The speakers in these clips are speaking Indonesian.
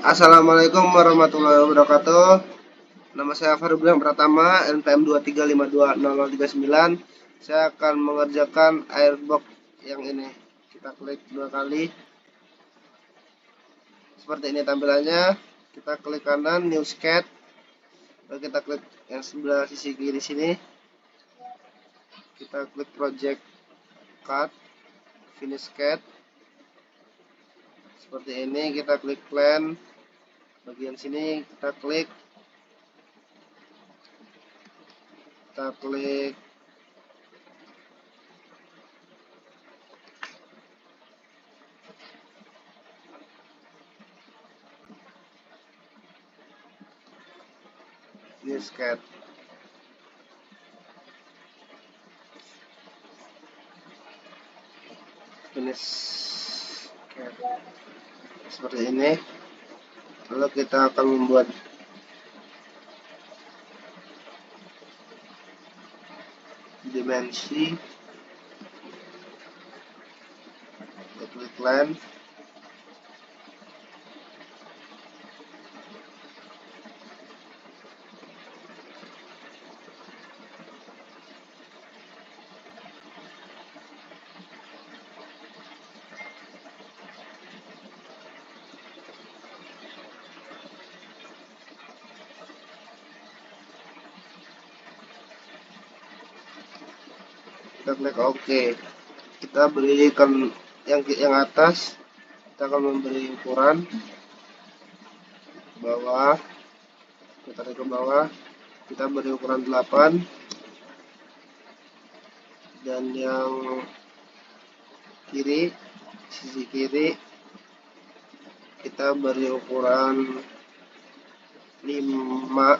Assalamualaikum warahmatullahi wabarakatuh. Nama saya Farubian Pratama, NPM 235200039. Saya akan mengerjakan airbox yang ini. Kita klik dua kali. Seperti ini tampilannya. Kita klik kanan, New Sketch. Lalu kita klik yang sebelah sisi kiri sini. Kita klik Project Cut, Finish Sketch. Seperti ini, kita klik Plan. Bagian sini kita klik New Sketch. Finish Sketch. Seperti ini. Lalu kita akan membuat dimensi. Kita klik line. Kita klik OK. Kita berikan yang atas, kita akan memberi ukuran bawah. Kita tarik ke bawah, kita beri ukuran 8, dan yang kiri, sisi kiri, kita beri ukuran 5,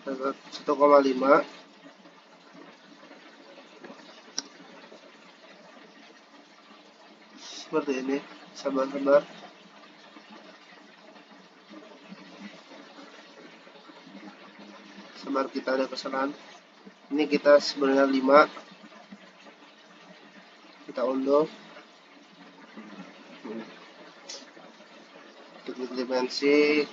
1,5. Seperti ini, sabar-sabar. Sabar, kita ada kesalahan. Ini kita sebenarnya 5. Kita unduh. Klik dimensi.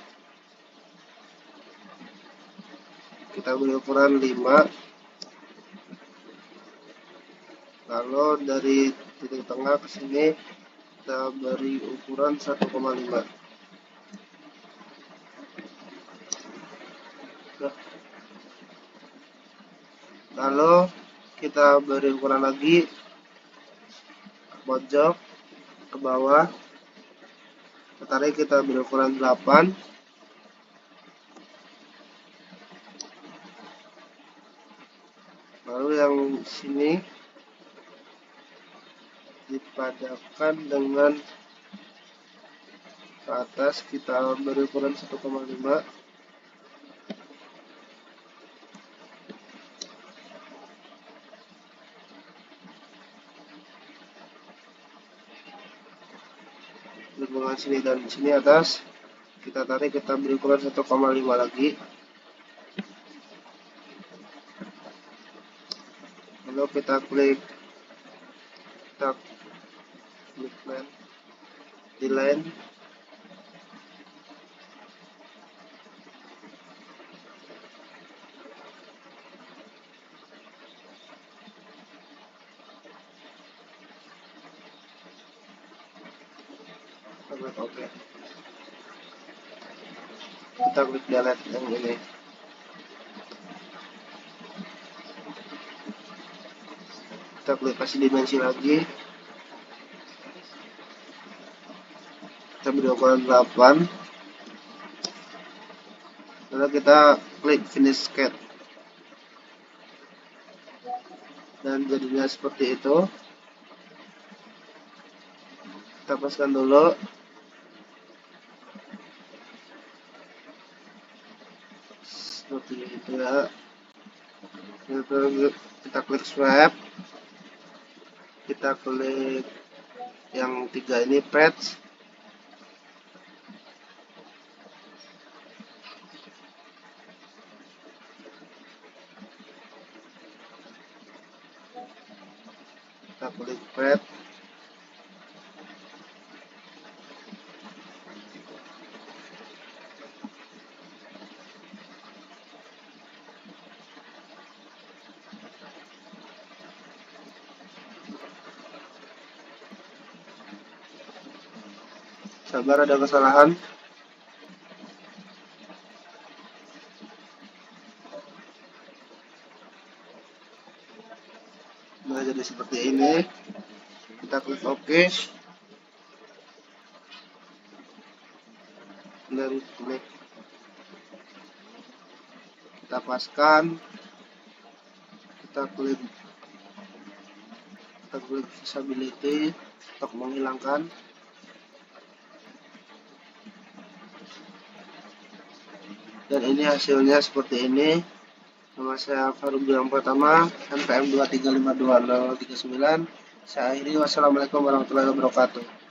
Kita beri ukuran 5. Lalu dari titik tengah ke sini kita beri ukuran 1,5. Lalu kita beri ukuran lagi ke pojok, ke bawah. Tarik, kita beri ukuran 8. Lalu yang sini dipadatkan dengan ke atas, kita beri ukuran 1,5. Hubungan sini dan sini atas, kita tarik, kita beri ukuran 1,5 lagi. Lalu kita klik line, di line. Oke. Kita klik delete yang ini. Kita klik kasih dimensi lagi. Kita beri ukuran 8. Lalu kita klik finish sketch. Dan jadinya seperti itu. Kita paskan dulu. Seperti itu ya. Kita klik swap. Kita klik yang 3 ini, patch. Kita klik patch. Sabar, ada kesalahan. Nah, jadi seperti ini. Kita klik OK dan klik, kita paskan, kita klik visibility untuk menghilangkan. Dan ini hasilnya seperti ini. Nama saya Faruq yang pertama, NPM 2352039. Saya akhiri, wassalamualaikum warahmatullahi wabarakatuh.